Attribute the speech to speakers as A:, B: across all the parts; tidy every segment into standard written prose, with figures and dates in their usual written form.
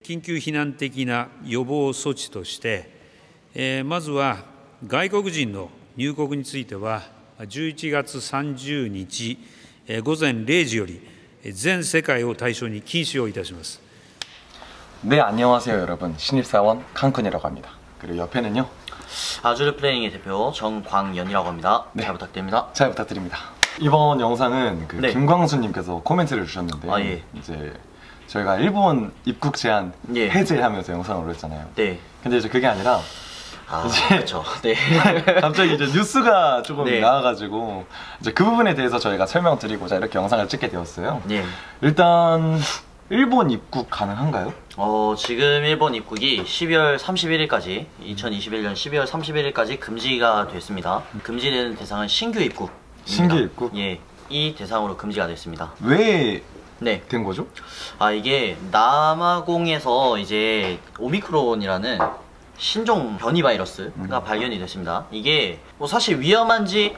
A: 緊急避難的な予防措置として、まずは外国人の入国については、11月30日午前0時より全世界を対象に禁止をいたします。
B: 네, 안녕하세요 여러분. 신입사원 칸쿤이라고 합니다. 그리고 옆에는요,
C: 아주르 플레잉의 대표 정광연이라고 합니다.
B: 네.
C: 잘 부탁드립니다.
B: 잘 부탁드립니다. 이번 영상은
C: 네.
B: 김광수님께서 코멘트를 주셨는데,
C: 예.
B: 이제 저희가 일본 입국 제한
C: 예.
B: 해제하면서 영상을 올렸잖아요.
C: 네.
B: 근데 이제 그게 아니라 이제
C: 그렇죠. 네.
B: 갑자기 이제 뉴스가 조금
C: 네.
B: 나와가지고 이제 그 부분에 대해서 저희가 설명드리고자 이렇게 영상을 찍게 되었어요.
C: 네.
B: 일단 일본 입국 가능한가요?
C: 지금 일본 입국이 12월 31일까지 2021년 12월 31일까지 금지가 됐습니다. 금지되는 대상은 신규 입국.
B: 신규 입국?
C: 예. 이 대상으로 금지가 됐습니다.
B: 왜
C: 네.
B: 된 거죠?
C: 이게 남아공에서 이제 오미크론이라는 신종 변이 바이러스가 발견이 됐습니다. 이게 뭐 사실 위험하지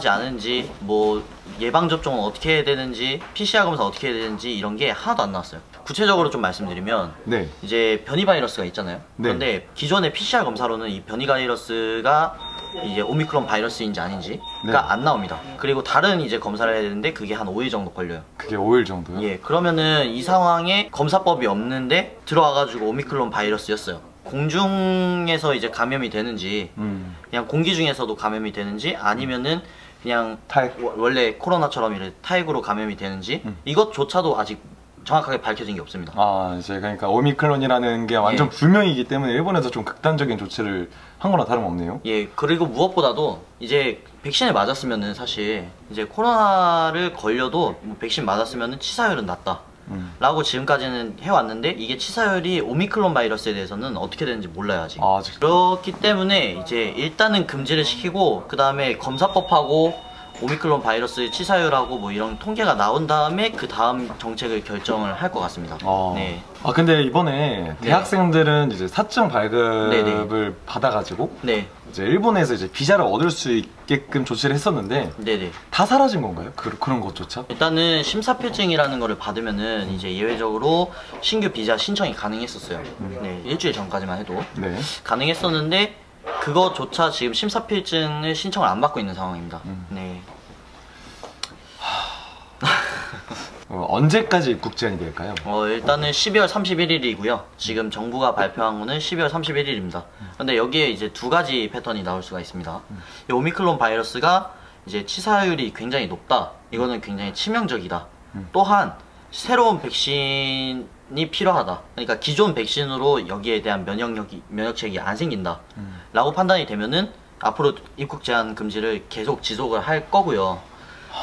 C: 않은지, 뭐 예방 접종은 어떻게 해야 되는지, PCR 검사 어떻게 해야 되는지 이런 게 하나도 안 나왔어요. 구체적으로 좀 말씀드리면,
B: 네.
C: 이제 변이 바이러스가 있잖아요.
B: 네.
C: 그런데 기존의 PCR 검사로는 이 변이 바이러스가 이제 오미크론 바이러스인지 아닌지가
B: 네.
C: 안 나옵니다. 그리고 다른 이제 검사를 해야 되는데 그게 한 5일 정도 걸려요.
B: 그게 5일 정도요?
C: 예, 그러면은 이 상황에 검사법이 없는데 들어와가지고 오미크론 바이러스였어요. 공중에서 이제 감염이 되는지, 그냥 공기 중에서도 감염이 되는지, 아니면은 그냥
B: 타액?
C: 원래 코로나처럼 이렇게 타액으로 감염이 되는지, 이것조차도 아직 정확하게 밝혀진 게 없습니다.
B: 이제 그러니까 오미크론이라는 게 완전
C: 예.
B: 불명이기 때문에 일본에서 좀 극단적인 조치를 한 거나 다름없네요.
C: 예, 그리고 무엇보다도 이제 백신을 맞았으면은 사실 이제 코로나를 걸려도 뭐 백신 맞았으면은 치사율은 낮다 라고 지금까지는 해왔는데, 이게 치사율이 오미크론 바이러스에 대해서는 어떻게 되는지 몰라요 아직. 그렇기 때문에 이제 일단은 금지를 시키고, 그 다음에 검사법하고 오미크론 바이러스 치사율하고 뭐 이런 통계가 나온 다음에 그 다음 정책을 결정을 할 것 같습니다.
B: 네. 근데 이번에 대학생들은 이제 사증 발급을 받아가지고
C: 네.
B: 이제 일본에서 이제 비자를 얻을 수 있게끔 조치를 했었는데,
C: 네네.
B: 다 사라진 건가요? 그런 것조차?
C: 일단은 심사필증이라는 거를 받으면은 이제 예외적으로 신규 비자 신청이 가능했었어요. 네, 일주일 전까지만 해도
B: 네.
C: 가능했었는데, 그거조차 지금 심사필증을 신청을 안 받고 있는 상황입니다. 네.
B: 언제까지 입국 제한이 될까요?
C: 일단은 12월 31일이고요. 지금 정부가 발표한 거는 12월 31일입니다. 근데 여기에 이제 두 가지 패턴이 나올 수가 있습니다. 이 오미크론 바이러스가 이제 치사율이 굉장히 높다, 이거는 굉장히 치명적이다, 또한 새로운 백신이 필요하다, 그러니까 기존 백신으로 여기에 대한 면역책이 안 생긴다 라고 판단이 되면은 앞으로 입국 제한 금지를 계속 지속을 할 거고요.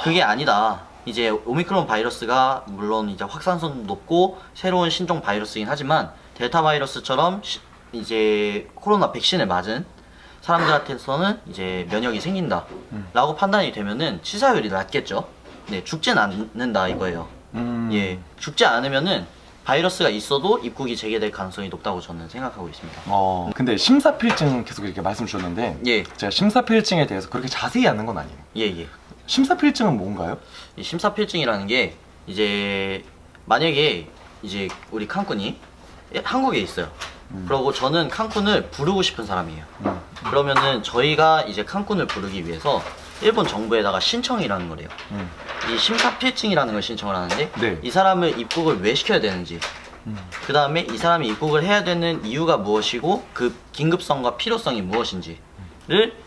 C: 그게 아니다, 이제 오미크론 바이러스가 물론 이제 확산성도 높고 새로운 신종 바이러스이긴 하지만 델타 바이러스처럼 이제 코로나 백신을 맞은 사람들한테서는 이제 면역이 생긴다 라고 판단이 되면은 치사율이 낮겠죠. 네, 죽지는 않는다 이거예요. 예, 죽지 않으면은 바이러스가 있어도 입국이 재개될 가능성이 높다고 저는 생각하고 있습니다.
B: 근데 심사필증 계속 이렇게 말씀 주셨는데,
C: 예.
B: 제가 심사필증에 대해서 그렇게 자세히 아는 건 아니에요.
C: 예.
B: 심사필증은 뭔가요?
C: 이 심사필증이라는 게 이제 만약에 이제 우리 칸쿤이 한국에 있어요. 그리고 저는 칸쿤을 부르고 싶은 사람이에요. 그러면은 저희가 이제 칸쿤을 부르기 위해서 일본 정부에다가 신청이라는 거래요. 이 심사필증이라는 걸 신청을 하는데,
B: 네.
C: 이 사람을 입국을 왜 시켜야 되는지, 그 다음에 이 사람이 입국을 해야 되는 이유가 무엇이고 그 긴급성과 필요성이 무엇인지를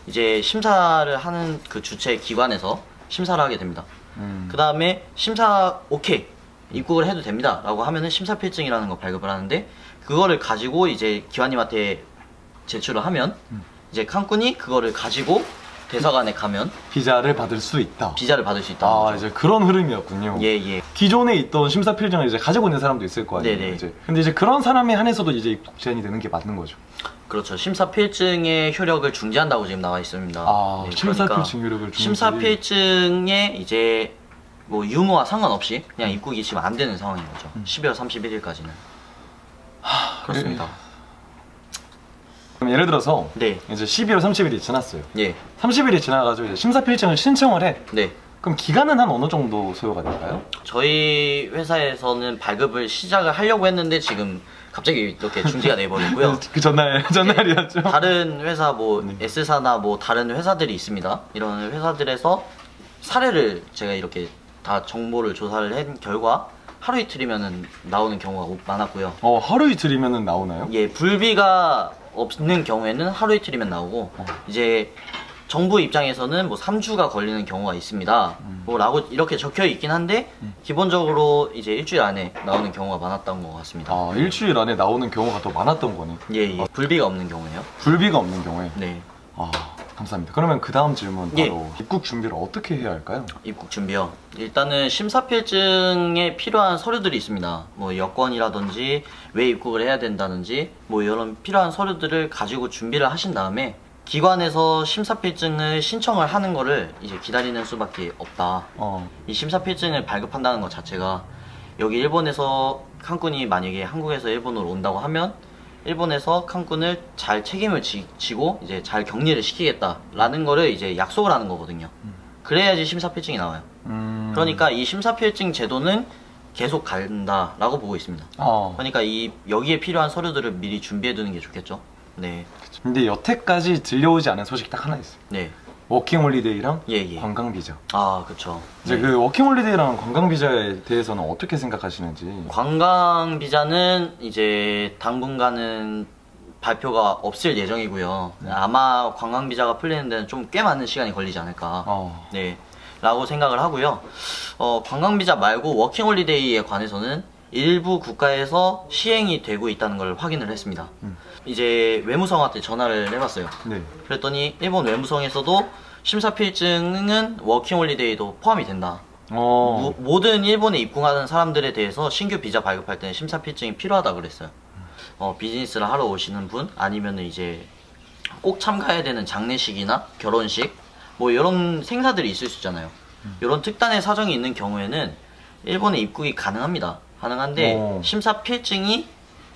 C: 이제 심사를 하는 그 주최 기관에서 심사를 하게 됩니다. 그 다음에 심사 오케이, 입국을 해도 됩니다 라고 하면은 심사필증이라는 거 발급을 하는데, 그거를 가지고 이제 기관님한테 제출을 하면 이제 칸쿤이 그거를 가지고 대사관에 가면
B: 비자를 받을 수 있다.
C: 비자를 받을 수 있다.
B: 이제 그런 흐름이었군요.
C: 예.
B: 기존에 있던 심사필증을 이제 가지고 있는 사람도 있을 거 아니에요.
C: 네네.
B: 근데 이제 그런 사람에 한해서도 이제 입국 제한이 되는 게 맞는 거죠.
C: 그렇죠. 심사필증의 효력을 중지한다고 지금 나와 있습니다.
B: 심사필증 효력을 중지.
C: 심사필증에 이제 뭐 유무와 상관없이 그냥 입국이 지금 안 되는 상황인 거죠. 12월 31일까지는. 그렇습니다.
B: 그럼 예를 들어서
C: 네.
B: 이제 12월 30일이 지났어요.
C: 예.
B: 30일이 지나가지고 이제 심사필증을 신청을 해.
C: 네.
B: 그럼 기간은 한 어느 정도 소요가 될까요?
C: 저희 회사에서는 발급을 시작을 하려고 했는데 지금 갑자기 이렇게 중지가 돼버렸고요.
B: 그 전날이었죠.
C: 다른 회사 뭐
B: 네.
C: S사나 뭐 다른 회사들이 있습니다. 이런 회사들에서 사례를 제가 이렇게 다 정보를 조사를 한 결과 하루 이틀이면은 나오는 경우가 많았고요.
B: 하루 이틀이면은 나오나요?
C: 예, 불비가 없는 경우에는 하루 이틀이면 나오고 이제 정부 입장에서는 뭐 3주가 걸리는 경우가 있습니다. 뭐 라고 이렇게 적혀 있긴 한데 기본적으로 이제 일주일 안에 나오는 경우가 많았던 것 같습니다.
B: 일주일 안에 나오는 경우가 더 많았던 거네.
C: 예, 예. 불비가 없는 경우에요.
B: 불비가 없는 경우에.
C: 네.
B: 감사합니다. 그러면 그 다음 질문
C: 예.
B: 바로 입국 준비를 어떻게 해야 할까요?
C: 입국 준비요. 일단은 심사필증에 필요한 서류들이 있습니다. 뭐 여권이라든지 왜 입국을 해야 된다든지 뭐 이런 필요한 서류들을 가지고 준비를 하신 다음에 기관에서 심사필증을 신청을 하는 거를 이제 기다리는 수밖에 없다. 이 심사필증을 발급한다는 것 자체가 여기 일본에서 칸쿤이 만약에 한국에서 일본으로 온다고 하면 일본에서 칸쿤을 잘 책임을 지고 이제 잘 격리를 시키겠다라는 거를 이제 약속을 하는 거거든요. 그래야지 심사필증이 나와요. 그러니까 이 심사필증 제도는 계속 간다라고 보고 있습니다. 그러니까 여기에 필요한 서류들을 미리 준비해 두는 게 좋겠죠. 네.
B: 근데 여태까지 들려오지 않은 소식이 딱 하나 있어요.
C: 네.
B: 워킹홀리데이랑
C: 예.
B: 관광 비자.
C: 그쵸.
B: 이제
C: 네.
B: 그 워킹홀리데이랑 관광 비자에 대해서는 어떻게 생각하시는지.
C: 관광 비자는 이제 당분간은 발표가 없을 예정이고요. 아마 관광 비자가 풀리는 데는 좀 꽤 많은 시간이 걸리지 않을까. 네. 라고 생각을 하고요. 관광 비자 말고 워킹홀리데이에 관해서는 일부 국가에서 시행이 되고 있다는 걸 확인을 했습니다. 이제 외무성한테 전화를 해봤어요.
B: 네.
C: 그랬더니 일본 외무성에서도 심사필증은 워킹홀리데이도 포함이 된다. 모든 일본에 입국하는 사람들에 대해서 신규 비자 발급할 때는 심사필증이 필요하다 그랬어요. 비즈니스를 하러 오시는 분 아니면 이제 꼭 참가해야 되는 장례식이나 결혼식 뭐 이런 생사들이 있을 수 있잖아요. 이런 특단의 사정이 있는 경우에는 일본에 입국이 가능합니다. 가능한데 심사필증이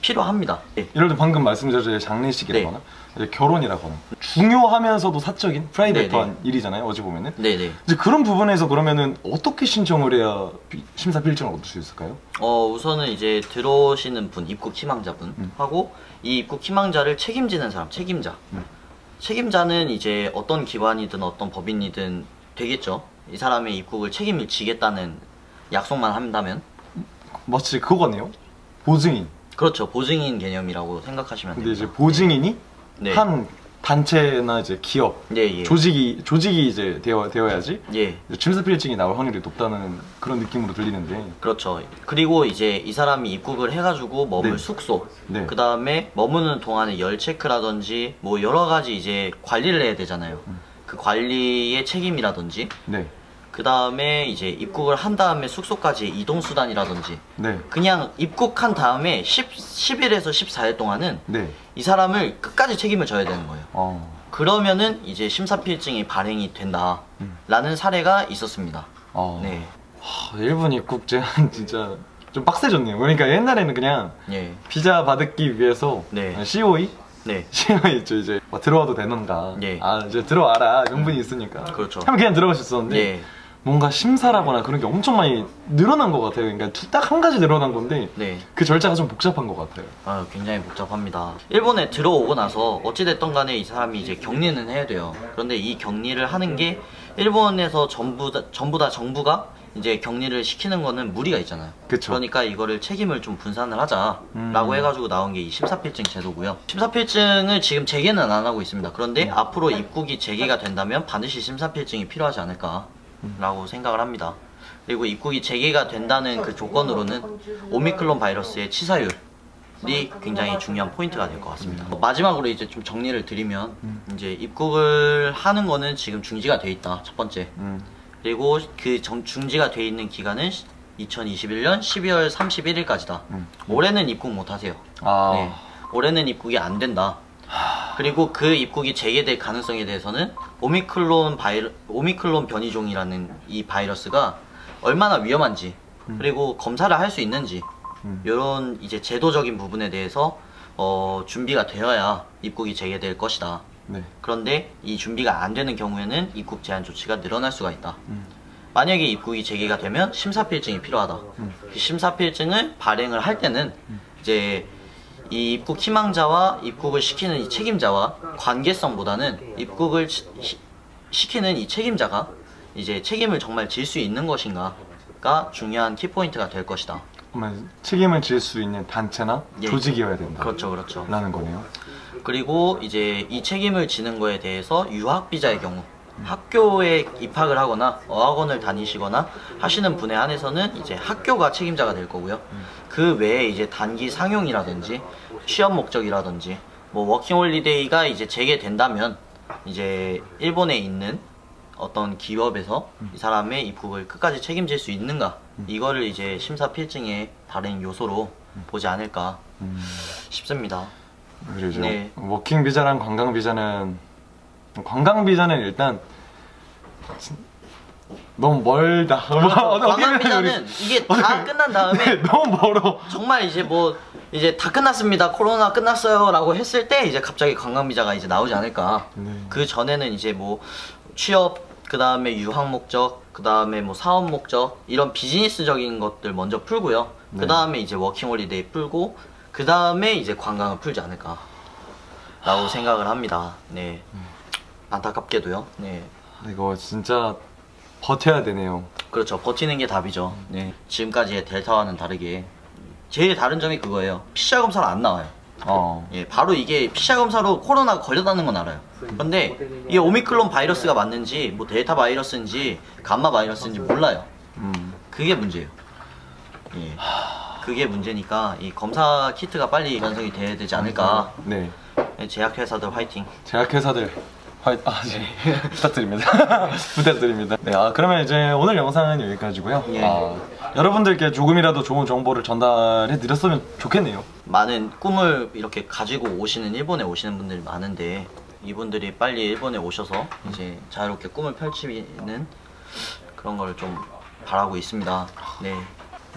C: 필요합니다. 네.
B: 예를 들어 방금 말씀드린 장례식이라거나 이제 결혼이라거나 중요하면서도 사적인 프라이빗한 일이잖아요. 어찌 보면은.
C: 네네.
B: 이제 그런 부분에서 그러면은 어떻게 신청을 해야 심사필증을 얻을 수 있을까요?
C: 우선은 이제 들어오시는 분, 입국 희망자분 하고 이 입국 희망자를 책임지는 사람, 책임자. 책임자는 이제 어떤 기관이든 어떤 법인이든 되겠죠. 이 사람의 입국을 책임을 지겠다는 약속만 한다면.
B: 마치 그거네요. 보증인.
C: 그렇죠. 보증인 개념이라고 생각하시면
B: 근데
C: 됩니다.
B: 이제 보증인이
C: 네.
B: 한 단체나 이제 기업,
C: 예.
B: 조직이 이제 되어야지
C: 예.
B: 심사필증이 나올 확률이 높다는 그런 느낌으로 들리는데.
C: 그렇죠. 그리고 이제 이 사람이 입국을 해가지고 머물
B: 네.
C: 숙소,
B: 네.
C: 그 다음에 머무는 동안에 열 체크라든지 뭐 여러 가지 이제 관리를 해야 되잖아요. 그 관리의 책임이라든지.
B: 네.
C: 그 다음에 이제 입국을 한 다음에 숙소까지의 이동수단이라든지
B: 네.
C: 그냥 입국한 다음에 10일에서 14일 동안은
B: 네.
C: 이 사람을 끝까지 책임을 져야 되는 거예요. 그러면은 이제 심사필증이 발행이 된다라는 사례가 있었습니다.
B: 네. 일본 입국 제한 진짜 좀 빡세졌네요. 그러니까 옛날에는 그냥
C: 예.
B: 비자 받기 위해서
C: 네.
B: COE?
C: 네.
B: COE 있죠. 이제 들어와도 되는가.
C: 예.
B: 이제 들어와라. 명분이 있으니까.
C: 그렇죠.
B: 하면 그냥 들어가셨었는데
C: 예.
B: 뭔가 심사라거나 그런 게 엄청 많이 늘어난 것 같아요. 그러니까 딱 한 가지 늘어난 건데
C: 네.
B: 그 절차가 좀 복잡한 것 같아요.
C: 굉장히 복잡합니다. 일본에 들어오고 나서 어찌됐든 간에 이 사람이 이제 격리는 해야 돼요. 그런데 이 격리를 하는 게 일본에서 전부 다 정부가 이제 격리를 시키는 거는 무리가 있잖아요.
B: 그쵸.
C: 그러니까 이거를 책임을 좀 분산을 하자라고 해가지고 나온 게 이 심사필증 제도고요. 심사필증을 지금 재개는 안 하고 있습니다. 그런데 앞으로 입국이 재개가 된다면 반드시 심사필증이 필요하지 않을까라고 생각을 합니다. 그리고 입국이 재개가 된다는 그 조건으로는 오미크론 바이러스의 치사율이 굉장히 중요한 포인트가 될 것 같습니다. 마지막으로 이제 좀 정리를 드리면 이제 입국을 하는 거는 지금 중지가 돼 있다. 첫 번째. 그리고 그 중지가 돼 있는 기간은 2021년 12월 31일까지다. 올해는 입국 못 하세요. 네. 올해는 입국이 안 된다. 그리고 그 입국이 재개될 가능성에 대해서는 오미크론 변이종이라는 이 바이러스가 얼마나 위험한지 그리고 검사를 할 수 있는지 이런 이제 제도적인 부분에 대해서 준비가 되어야 입국이 재개될 것이다.
B: 네.
C: 그런데 이 준비가 안 되는 경우에는 입국 제한 조치가 늘어날 수가 있다. 만약에 입국이 재개가 되면 심사필증이 필요하다. 그 심사필증을 발행을 할 때는 이제 이 입국 희망자와 입국을 시키는 이 책임자와 관계성보다는 입국을 시키는 이 책임자가 이제 책임을 정말 질 수 있는 것인가가 중요한 키포인트가 될 것이다.
B: 그러면 책임을 질 수 있는 단체나
C: 예.
B: 조직이어야 된다.
C: 그렇죠, 그렇죠.
B: 라는 거네요.
C: 그리고 이제 이 책임을 지는 거에 대해서 유학 비자의 경우 학교에 입학을 하거나 어학원을 다니시거나 하시는 분에 한해서는 이제 학교가 책임자가 될 거고요. 그 외에 이제 단기 상용이라든지 취업 목적이라든지 뭐 워킹홀리데이가 이제 재개된다면 이제 일본에 있는 어떤 기업에서 이 사람의 입국을 끝까지 책임질 수 있는가, 이거를 이제 심사필증의 다른 요소로 보지 않을까 싶습니다.
B: 그러죠.
C: 네.
B: 워킹 비자랑 관광 비자는 일단 너무 멀다.
C: 관광 비자는 이게 다 끝난 다음에
B: 네, 너무 멀어.
C: 정말 이제 뭐 이제 다 끝났습니다, 코로나 끝났어요 라고 했을 때 이제 갑자기 관광 비자가 이제 나오지 않을까.
B: 네.
C: 그 전에는 이제 뭐 취업, 그 다음에 유학 목적, 그 다음에 뭐 사업 목적, 이런 비즈니스적인 것들 먼저 풀고요.
B: 네.
C: 그 다음에 이제 워킹홀리데이 풀고 그 다음에 이제 관광을 풀지 않을까 라고 생각을 합니다. 네, 안타깝게도요. 네,
B: 이거 진짜 버텨야 되네요.
C: 그렇죠. 버티는 게 답이죠. 네, 지금까지의 델타와는 다르게 제일 다른 점이 그거예요. PCR 검사로 안 나와요. 예, 바로 이게 PCR 검사로 코로나가 걸렸다는 건 알아요. 그런데 이게 오미크론 바이러스가 맞는지 뭐 델타 바이러스인지 감마 바이러스인지 몰라요. 그게 문제예요. 예, 그게 문제니까 이 검사 키트가 빨리 완성이 돼야 되지 않을까.
B: 네.
C: 네, 제약회사들 화이팅.
B: 제약회사들 부탁드립니다. 부탁드립니다. 네, 그러면 이제 오늘 영상은 여기까지고요.
C: 예.
B: 여러분들께 조금이라도 좋은 정보를 전달해 드렸으면 좋겠네요.
C: 많은 꿈을 이렇게 가지고 오시는, 일본에 오시는 분들이 많은데 이분들이 빨리 일본에 오셔서 이제 자유롭게 꿈을 펼치는 그런 걸 좀 바라고 있습니다. 네.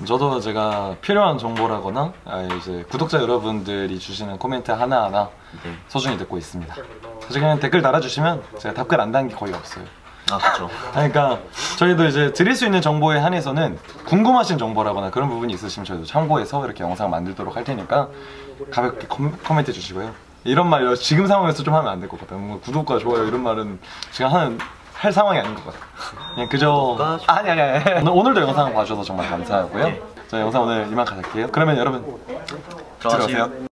B: 저도 제가 필요한 정보라거나 이제 구독자 여러분들이 주시는 코멘트 하나하나
C: 네.
B: 소중히 듣고 있습니다. 사실 그냥 댓글 달아주시면 제가 답글 안 단 게 거의 없어요.
C: 아, 그렇죠.
B: 그러니까 저희도 이제 드릴 수 있는 정보에 한해서는 궁금하신 정보라거나 그런 부분이 있으시면 저희도 참고해서 이렇게 영상 만들도록 할 테니까 가볍게 코멘트 주시고요. 이런 말 지금 상황에서 좀 하면 안 될 것 같아요. 뭔가 구독과 좋아요 이런 말은 지금 할 상황이 아닌 것 같아요. 그냥 그저 아니. 오늘도 영상 봐주셔서 정말 감사하고요.
C: 네.
B: 저 영상 오늘 이만 가질게요. 그러면 여러분
C: 들어가세요.
B: 들어가세요.